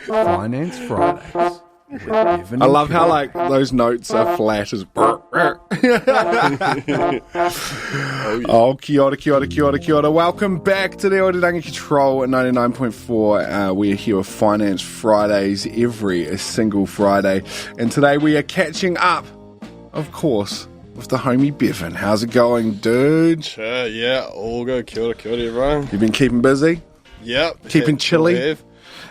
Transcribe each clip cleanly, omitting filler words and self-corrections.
Finance Fridays. I love how like those notes are flat as. Oh, kia ora, kia ora, kia ora, kia ora. Welcome back to the Oriranga Control at 99.4. We are here with Finance Fridays every single Friday, and today we are catching up, of course, with the homie Bevan. How's it going, dude? Sure, yeah, all good. Kia ora, everyone. You've been keeping busy? Yep. Keeping chilly? Yep.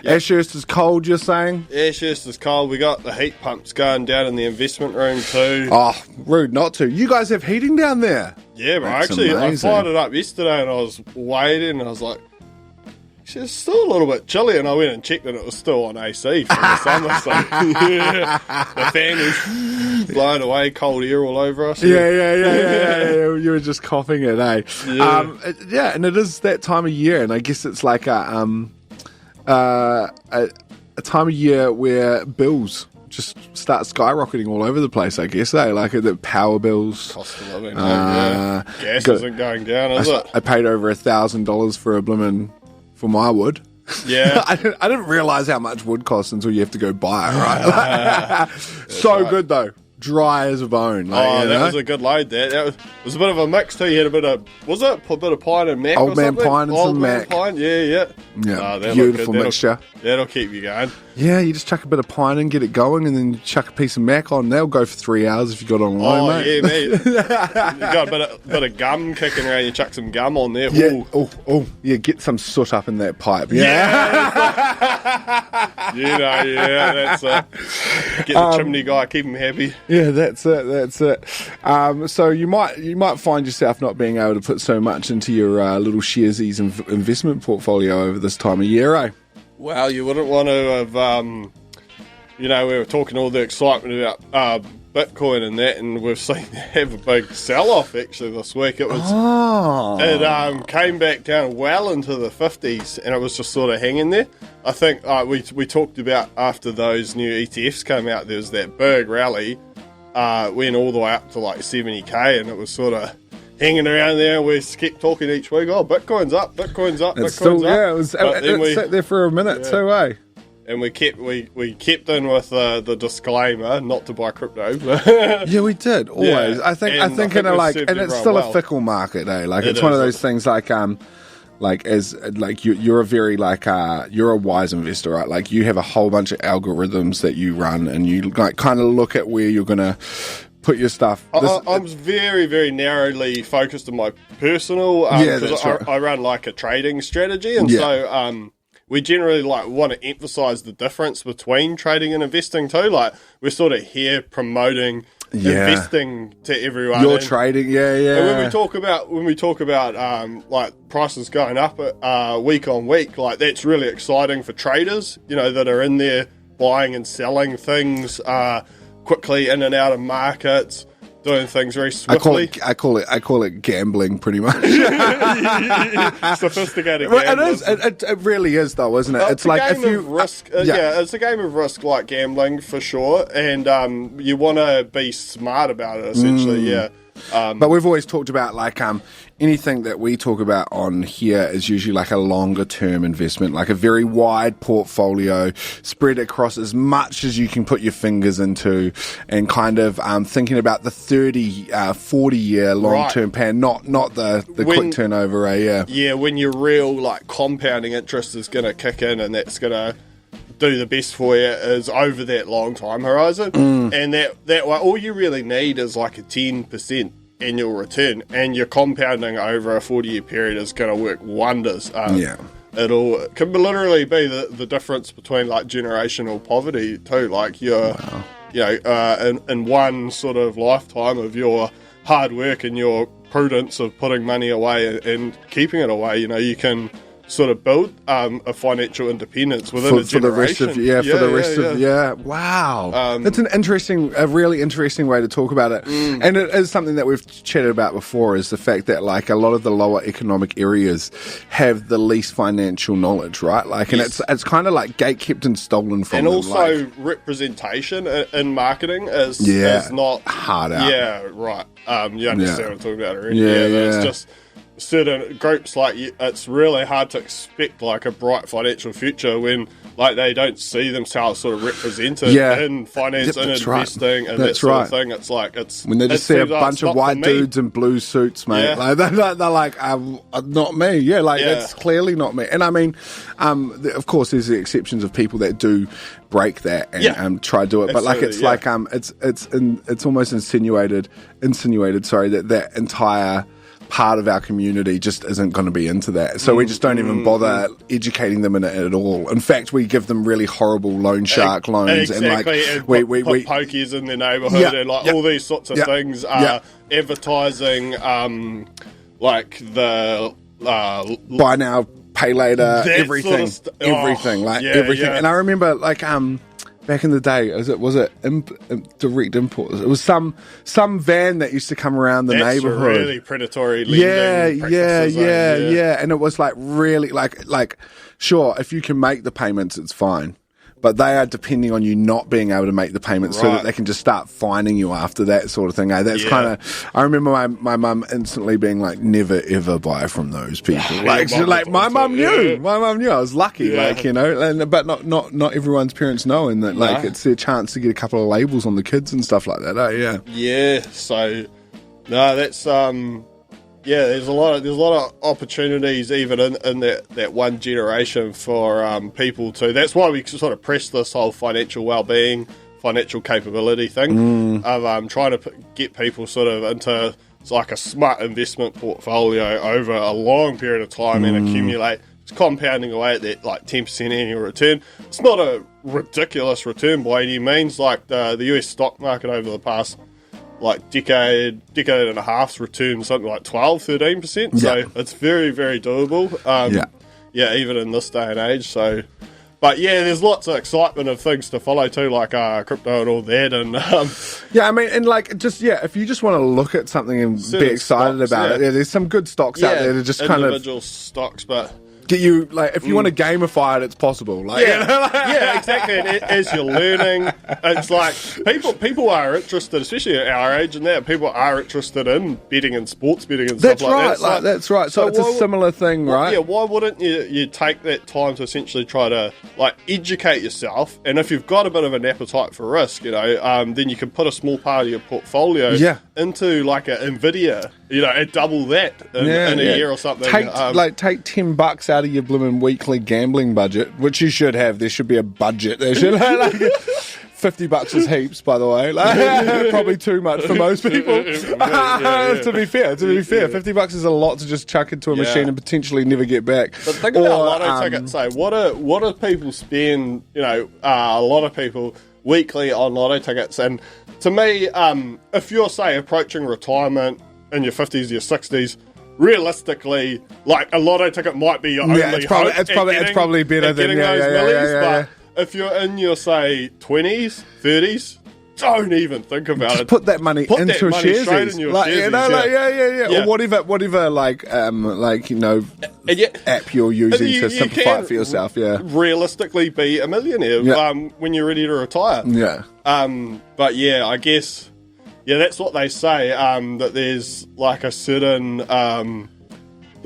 Ashurst is cold, you're saying? Ashurst is cold. We got the heat pumps going down in the investment room too. Oh, rude not to. You guys have heating down there? Yeah, but That's actually, amazing. I fired it up yesterday and I was waiting and I was like, it's still a little bit chilly, and I went and checked and it was still on AC from the summer. So yeah, the fan was blowing away cold air all over us. Yeah. You were just coughing it, eh? Yeah. And it is that time of year, and I guess it's like a time of year where bills just start skyrocketing all over the place, I guess, eh? Like the power bills. Cost of living, yeah. Gas isn't going down, is it? I paid over $1,000 for a for my wood. Yeah. I didn't realise how much wood costs until you have to go buy it, right? So right. Good, though. Dry as a bone. Like, that was a good load, that. It was a bit of a mix, too. You had a bit of, a bit of pine and mac Old or man something? pine and some mac. Pine, yeah. Beautiful mixture. That'll keep you going. Yeah, you just chuck a bit of pine in, get it going, and then you chuck a piece of mac on. They'll go for 3 hours if you got it on low, mate. Yeah, mate. You got a bit of gum kicking around. You chuck some gum on there. Yeah. Yeah, get some soot up in that pipe. Yeah. That's it. Get the chimney guy, keep him happy. Yeah, that's it. So you might find yourself not being able to put so much into your little sharesies investment portfolio over this time of year, eh? Well, you wouldn't want to have, we were talking all the excitement about Bitcoin and that, and we've seen it have a big sell-off actually this week. It came back down well into the 50s, and it was just sort of hanging there. I think we talked about after those new ETFs came out, there was that big rally, went all the way up to like 70k, and it was sort of hanging around there. We kept talking each week, Bitcoin's up. Yeah, it sat there for a minute too, eh? And we kept in with the disclaimer not to buy crypto. Yeah, we did always. Yeah. I think it's still a fickle market, eh? Like it's one of those things you're a very you're a wise investor, right? Like you have a whole bunch of algorithms that you run, and you like kind of look at where you're gonna put your stuff. I'm very, very narrowly focused on my personal, because I run like a trading strategy, and so we generally want to emphasize the difference between trading and investing too. Like we're sort of here promoting investing to everyone. You're trading, yeah. And when we talk about like prices going up week on week, like that's really exciting for traders, that are in there buying and selling things quickly in and out of markets, doing things very swiftly. I call it gambling, pretty much. Sophisticated gambling. It really is, though, isn't it? It's like if you risk. It's a game of risk, like gambling for sure, and you want to be smart about it. Essentially, yeah. But we've always talked about anything that we talk about on here is usually like a longer term investment, like a very wide portfolio spread across as much as you can put your fingers into, and kind of thinking about the 30, 40 year long term plan, not the quick turnover. Yeah, when your real compounding interest is going to kick in, and that's going to do the best for you is over that long time horizon, and that way all you really need is like a 10% annual return, and your compounding over a 40-year period is going to work wonders. It can literally be the difference between generational poverty too. In one sort of lifetime of your hard work and your prudence of putting money away and keeping it away, you can sort of build a financial independence within a generation. Wow. That's a really interesting way to talk about it. And it is something that we've chatted about before, is the fact that a lot of the lower economic areas have the least financial knowledge, right? And it's kind of gatekept and stolen from them. And also representation in marketing is not hard out. Yeah, right. You understand what I'm talking about already. Yeah. It's just certain groups, like it's really hard to expect like a bright financial future when like they don't see themselves sort of represented in finance and investing and that sort of thing. It's like when they just see a bunch of white dudes in blue suits, mate. Like they're like, not me. Yeah, like that's clearly not me. And I mean, of course, there's the exceptions of people that do break that and try to do it, but like it's like it's almost insinuated. Sorry, that entire part of our community just isn't going to be into that. So we just don't even bother educating them in it at all. In fact, we give them really horrible loan shark loans. Exactly. And like we put pokies in their neighbourhood and like all these sorts of things. Advertising, like the buy now, pay later, everything, everything. And I remember like back in the day, was it direct imports? It was some van that used to come around the neighbourhood. Really predatory lending practices. And it was like really like sure, if you can make the payments, it's fine. But they are depending on you not being able to make the payments so that they can just start fining you after that sort of thing. That's kind of... I remember my mum instantly being like, never, ever buy from those people. My mum knew. My mum knew. I was lucky, but not everyone's parents know, and that like it's their chance to get a couple of labels on the kids and stuff like that. Yeah, so... No, that's... there's a lot of opportunities even in that one generation for people to. That's why we sort of press this whole financial well-being, financial capability thing of trying to get people sort of into like a smart investment portfolio over a long period of time and accumulate. It's compounding away at that like 10% annual return. It's not a ridiculous return by any means. Like the US stock market over the past like decade and a half's return something like 12-13%. So it's very, very doable. Even in this day and age. So, but there's lots of excitement of things to follow too, like crypto and all that. And I mean, and like just if you just want to look at something and be excited about it, there's some good stocks out there that just kind of individual stocks, but. Get you like if you want to gamify it, it's possible. Like, exactly. And as you're learning, it's like people are interested, especially at our age, and that people are interested in betting and sports betting and stuff like that. That's right. So it's a similar thing, right? Yeah. Why wouldn't you take that time to essentially try to like educate yourself? And if you've got a bit of an appetite for risk, then you can put a small part of your portfolio into like a Nvidia. And double that in a year or something. Take $10 out of your blooming weekly gambling budget, which you should have. There should be a budget. There should $50 is heaps, by the way. Probably too much for most people. To be fair, $50 is a lot to just chuck into a machine and potentially never get back. But think about lotto tickets. Say, what do people spend? A lot of people weekly on lotto tickets, and to me, if you're say approaching retirement in your 50s, your 60s, realistically, like a lotto ticket might be your only it's probably better than those millies. But if you're in your say 20s, 30s, don't even think about it. Put that money into shares, straight in your or whatever, app you're using to simplify it for yourself. Yeah, realistically, be a millionaire when you're ready to retire. Yeah, but I guess. Yeah, that's what they say, that there's like a certain... the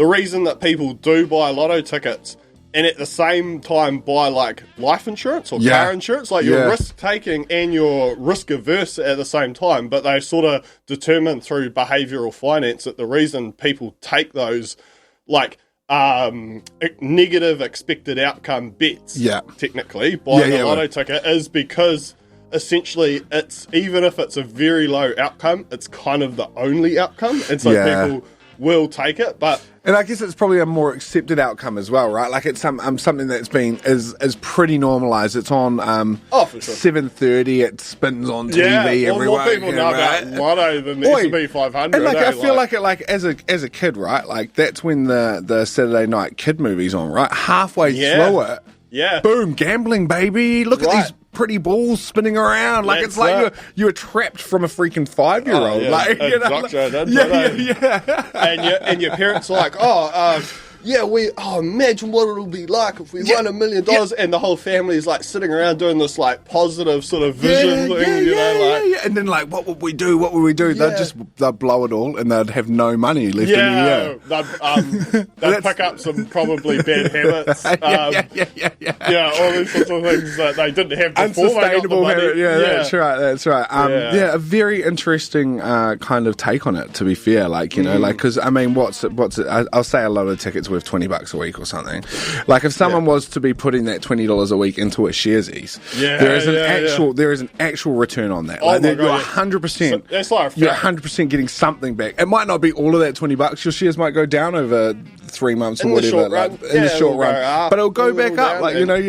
reason that people do buy lotto tickets and at the same time buy like life insurance or car insurance, like you're risk-taking and you're risk-averse at the same time, but they sort of determine through behavioural finance that the reason people take those like negative expected outcome bets, technically, buying a lotto ticket is because... essentially, it's even if it's a very low outcome, it's kind of the only outcome, and so people will take it. And I guess it's probably a more accepted outcome as well, right? Like it's something that's been is pretty normalised. It's on for sure. 7:30. It spins on TV everywhere. More people know about Lotto than the S&P 500. And I feel like as a kid, right? Like that's when the Saturday night kid movie's on, right? Halfway through it, boom, gambling, baby! Look at these pretty balls spinning around. Like it's like you were trapped from a freaking 5-year-old. And your parents are like, imagine what it'll be like if we won $1 million. And the whole family is like sitting around doing this like positive sort of vision thing, And then like, what would we do? What would we do? They'd blow it all and they'd have no money left in the year. They'd pick up some probably bad habits. All these sorts of things that they didn't have before. Unsustainable habit. That's right. A very interesting kind of take on it, to be fair. Like, you know, like, because I mean, what's it? I'll say a lot of tickets worth $20 a week or something. Like, if someone was to be putting that $20 a week into a Sharesies, there is an actual return on that. Like, you're 100%. That's like you're 100% getting something back. It might not be all of that $20. Your shares might go down over 3 months or whatever. In the short run, but it'll go back up. Like, you know,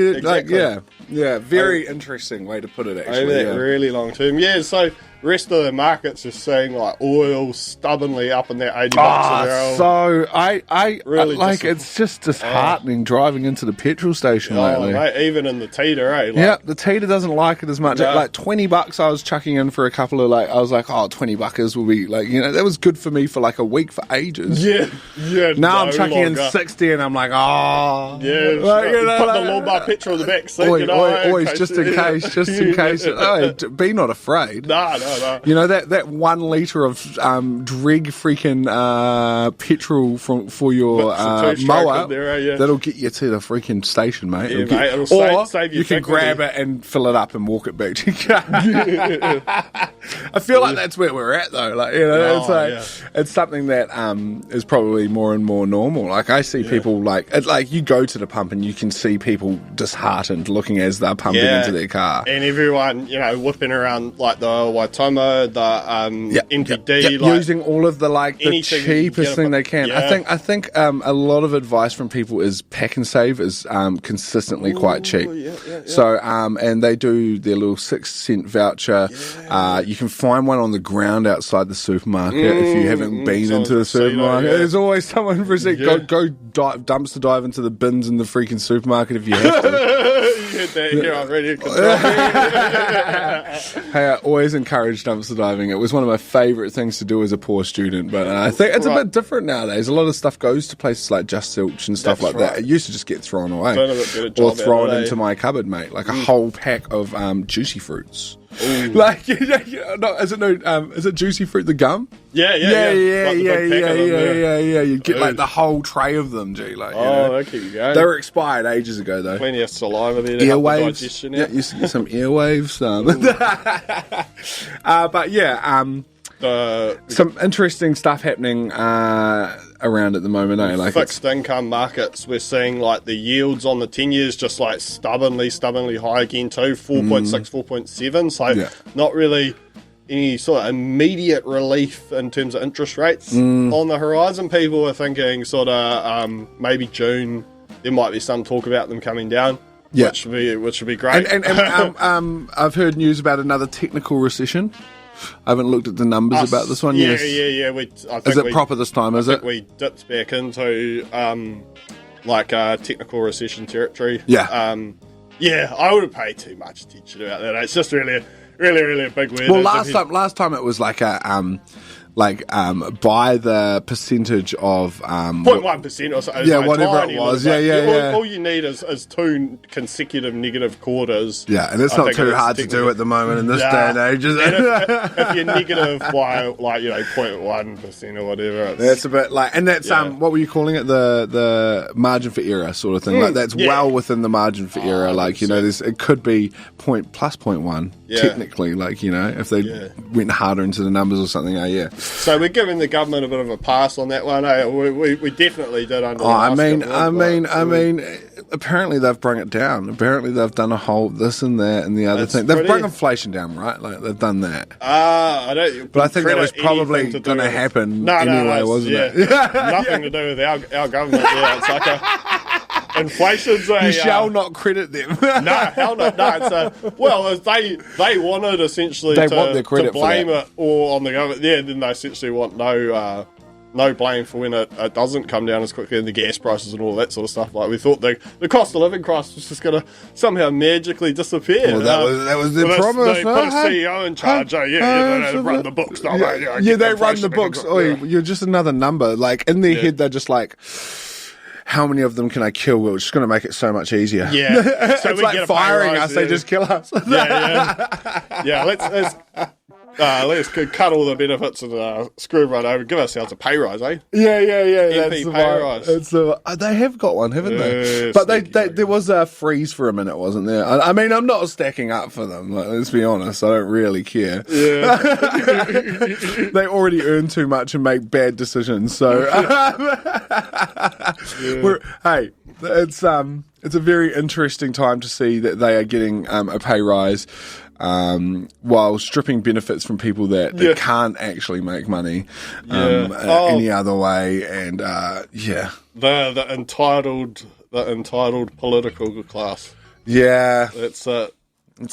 very interesting way to put it. Actually, over that really long term. So rest of the markets are seeing like oil stubbornly up in that $80 a barrel. So I really like it's just disheartening driving into the petrol station lately. Mate, even in the Teeter, the Teeter doesn't like it as much. Like $20 I was chucking in for a couple of I was like, $20 will be like, you know, that was good for me for like a week for ages. Now I'm chucking in 60 and I'm like, like, you know, put the lawnmower petrol in the back seat. Always, just in case. Be not afraid. No. You know, that 1 litre of Dreg freaking petrol for your mower, that'll get you to the freaking station, mate. It'll save you can grab it and fill it up and walk it back to your car. I feel like that's where we're at, though. Like, you know, it's something that is probably more and more normal. Like, I see people like you go to the pump and you can see people disheartened looking as they're pumping into their car, and everyone, you know, whipping around like the Waitomo, the NPD, like, using all of the cheapest thing they can. I think a lot of advice from people is pack and save is consistently quite cheap. So and they do their little 6-cent voucher. You can find one on the ground outside the supermarket if you haven't been into the supermarket. There's always someone for a sec. Go dumpster dive into the bins in the freaking supermarket if you have to. You heard that here on Radio Control. Hey, I always encourage dumpster diving. It was one of my favourite things to do as a poor student, but I think it's a bit different nowadays. A lot of stuff goes to places like Just Silch and stuff that. It used to just get thrown away or thrown into my cupboard, mate, like a whole pack of juicy fruits. Like, is it Juicy Fruit the gum? Yeah. You get like the whole tray of them, G. Like, they keep going. They were expired ages ago, though. Plenty of saliva there to help the digestion out. You see some earwaves. Some interesting stuff happening around at the moment, like fixed income markets, we're seeing like the yields on the 10 years just like stubbornly high again too, 4.6, 4.7. So not really any sort of immediate relief in terms of interest rates on the horizon. People are thinking sort of maybe June there might be some talk about them coming down. Which would be great. And I've heard news about another technical recession. I haven't looked at the numbers about this one. Yeah. Is it proper this time? Is it? We dipped back into technical recession territory. I wouldn't pay too much attention about that. It's just really a big word. Well, last time it was like a by the percentage of 0.1% or so. Whatever it was. All you need is 2 consecutive negative quarters. Yeah, and it's not too hard to do at the moment in this day and age, is it? If you're negative by 0.1% or whatever, that's a bit like, and that's what were you calling it? The margin for error sort of thing. Like that's well within the margin for error. Like, you know, it could be plus 0.1 technically. Like, you know, if they went harder into the numbers or something. So we're giving the government a bit of a pass on that one. We definitely did under. I mean, apparently they've brought it down. Apparently they've done a whole this and that and the other thing. They've brought inflation down, right? Like they've done that. I don't. But I think that was probably going to happen anyway, wasn't it? Nothing to do with our government. Yeah, it's like inflation's a. You shall not credit them. No, hell no. No, they wanted essentially to blame it all on the government. Yeah, then they essentially want no blame for when it doesn't come down as quickly, and the gas prices and all that sort of stuff. Like, we thought the cost of living crisis was just going to somehow magically disappear. Well, that was their promise. They put a CEO in charge. They run the books. They run the books. You're just another number. Like, in their head, they're just like, how many of them can I kill? We're just going to make it so much easier. Yeah. So it's we like get a pay firing rise, us, they just kill us. Yeah. Let's cut all the benefits and screw right over. Give ourselves a pay rise, eh? Yeah. MP That's the pay one. rise. It's they have got one, haven't they? But there was a freeze for a minute, wasn't there? I mean, I'm not stacking up for them. Like, let's be honest. I don't really care. Yeah. They already earn too much and make bad decisions. So, hey, it's a very interesting time to see that they are getting a pay rise. While stripping benefits from people that can't actually make money any other way, and the entitled political class. Yeah, it's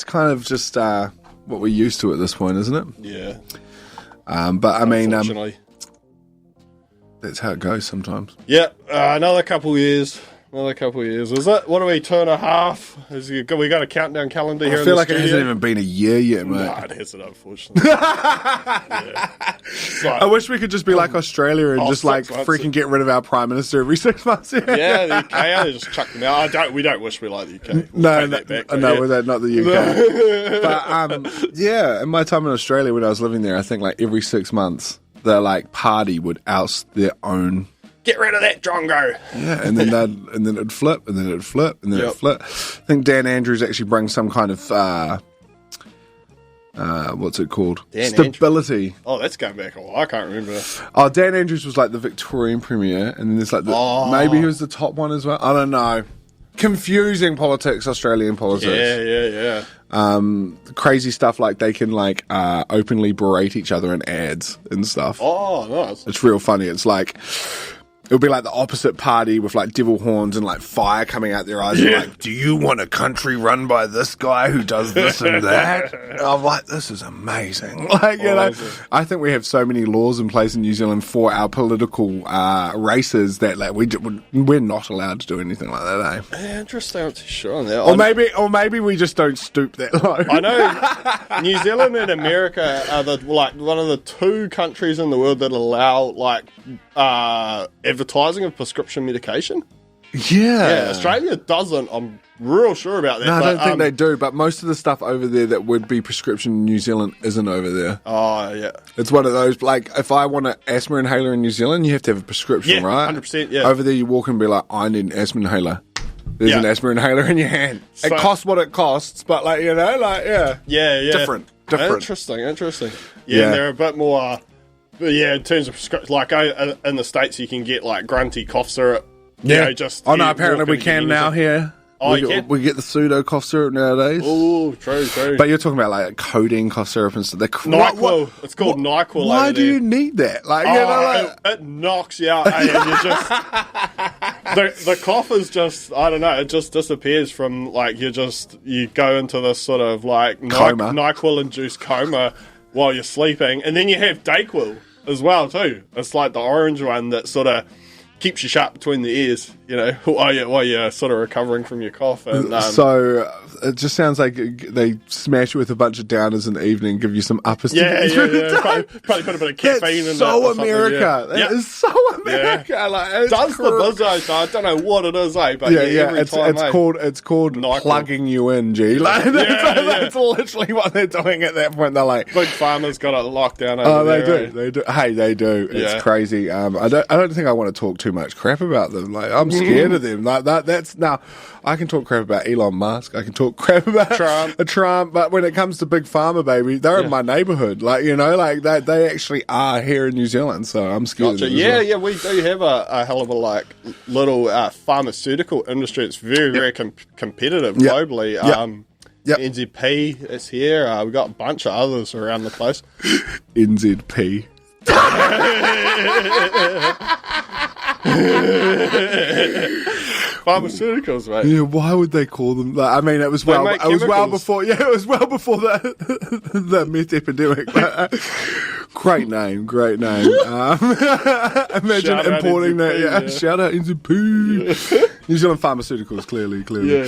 kind of just what we're used to at this point, isn't it? Yeah. But I mean, unfortunately, that's how it goes sometimes. Yeah, another couple of years. Is it? What are we, 2.5? We got a countdown calendar here. I feel like it hasn't even been a year yet, mate. No, it hasn't, unfortunately. I wish we could just be like Australia and just like freaking get rid of our Prime Minister every 6 months. Yeah, the UK, they just chuck them out. We don't wish we like the UK. We're not the UK. But in my time in Australia when I was living there, I think like every 6 months, the like party would oust their own. Get rid of that drongo. Yeah, and then it'd flip, and then it'd flip, and then it'd flip. I think Dan Andrews actually brings some kind of what's it called? Stability. Andrews. Oh, that's going back a while. I can't remember. Oh, Dan Andrews was like the Victorian premier, and then there's like maybe he was the top one as well. I don't know. Confusing politics, Australian politics. Yeah. Crazy stuff like they can like openly berate each other in ads and stuff. Oh, nice. It's real funny. It's like it'll be like the opposite party with like devil horns and like fire coming out their eyes. And like, do you want a country run by this guy who does this and that? And I'm like, this is amazing. Like, you know, I think we have so many laws in place in New Zealand for our political races that like we're not allowed to do anything like that. Yeah, interesting. I'm too sure on that. Or maybe we just don't stoop that low. I know New Zealand and America are one of the two countries in the world that allow like advertising of prescription medication. Yeah, Australia doesn't. I'm real sure about that. No, I don't think they do, but most of the stuff over there that would be prescription in New Zealand isn't over there. Oh, yeah. It's one of those, like, if I want an asthma inhaler in New Zealand, you have to have a prescription, right? 100%, yeah. Over there, you walk and be like, I need an asthma inhaler. There's an asthma inhaler in your hand. It costs what it costs, but, like, you know, like, Yeah. Different. Interesting. Yeah, and they're a bit more... in terms of prescription, like in the States, you can get like grunty cough syrup. Yeah, apparently we can now here. Oh, we get the pseudo cough syrup nowadays. Oh, true. But you're talking about like codeine cough syrup and stuff. NyQuil. It's called NyQuil. Why do you need that? Like, it knocks you out, and you just the cough is just I don't know. It just disappears from like you go into this sort of like NyQuil induced coma while you're sleeping, and then you have Dayquil as well too. It's like the orange one that sort of keeps you sharp between the ears, you know, while you're sort of recovering from your cough. And, so it just sounds like they smash you with a bunch of downers in the evening, give you some uppers. Yeah. Probably put a bit of caffeine in that. So America. That is so America. Yeah. Like, does the buzz, I don't know what it is, but every time, it's called plugging you in, G. Like, that's literally what they're doing at that point. They're like, Big Pharma's got it locked down over there. They do. Hey, they do. It's crazy. I don't think I want to talk too much crap about them. Like, I'm scared of them. Like that's now. I can talk crap about Elon Musk. I can talk crap about Trump. But when it comes to Big Pharma, baby, they're in my neighborhood. Like, you know, like they actually are here in New Zealand. So I'm scared. Gotcha. Yeah. We do have a hell of a like little pharmaceutical industry. It's very, very competitive globally. NZP is here. We've got a bunch of others around the place. NZP. Pharmaceuticals, mate. Yeah, why would they call them that? I mean, it was well before the meth epidemic. But, great name. Imagine importing that. Yeah, shout out NZP. New Zealand Pharmaceuticals, clearly. Yeah.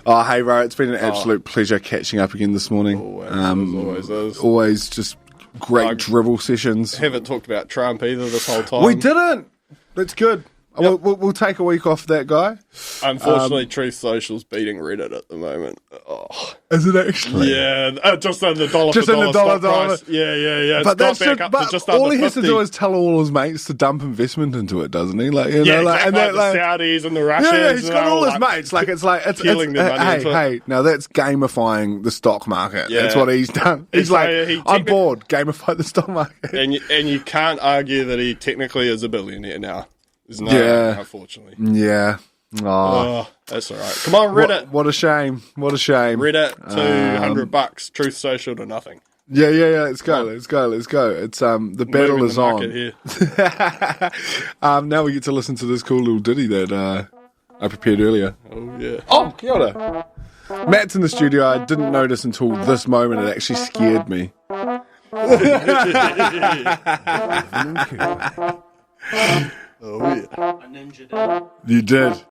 Oh, hey, bro, it's been an absolute pleasure catching up again this morning. Always is. Always just great dribble sessions. Haven't talked about Trump either this whole time. We didn't. That's good. We'll take a week off that guy. Unfortunately, Truth Social's beating Reddit at the moment. Oh. Is it actually? Yeah, just under $1 Just for in the dollar dollar. price. Yeah. But It's got back up to just under all he has 50. to do is tell all his mates to dump investment into it, doesn't he? Like, you know, exactly. and that, Like the Saudis and the Russians. yeah, he's and got all all his mates. Like, it's peeling their money into it. hey, now that's gamifying the stock market. Yeah. That's what he's done. He's So like, he I'm bored. Gamify the stock market. And you can't argue that he technically is a billionaire now. There's no, Yeah. unfortunately. Yeah. Oh, Oh, that's all right. Come on, Reddit. what a shame. What a shame. Reddit, $200. Truth Social to nothing. Yeah. Let's go. It's the battle Moving is the on. market here. Now we get to listen to this cool little ditty that I prepared earlier. Oh, yeah. Oh, kia ora. Matt's in the studio. I didn't notice until this moment. It actually scared me. Oh, yeah. You did.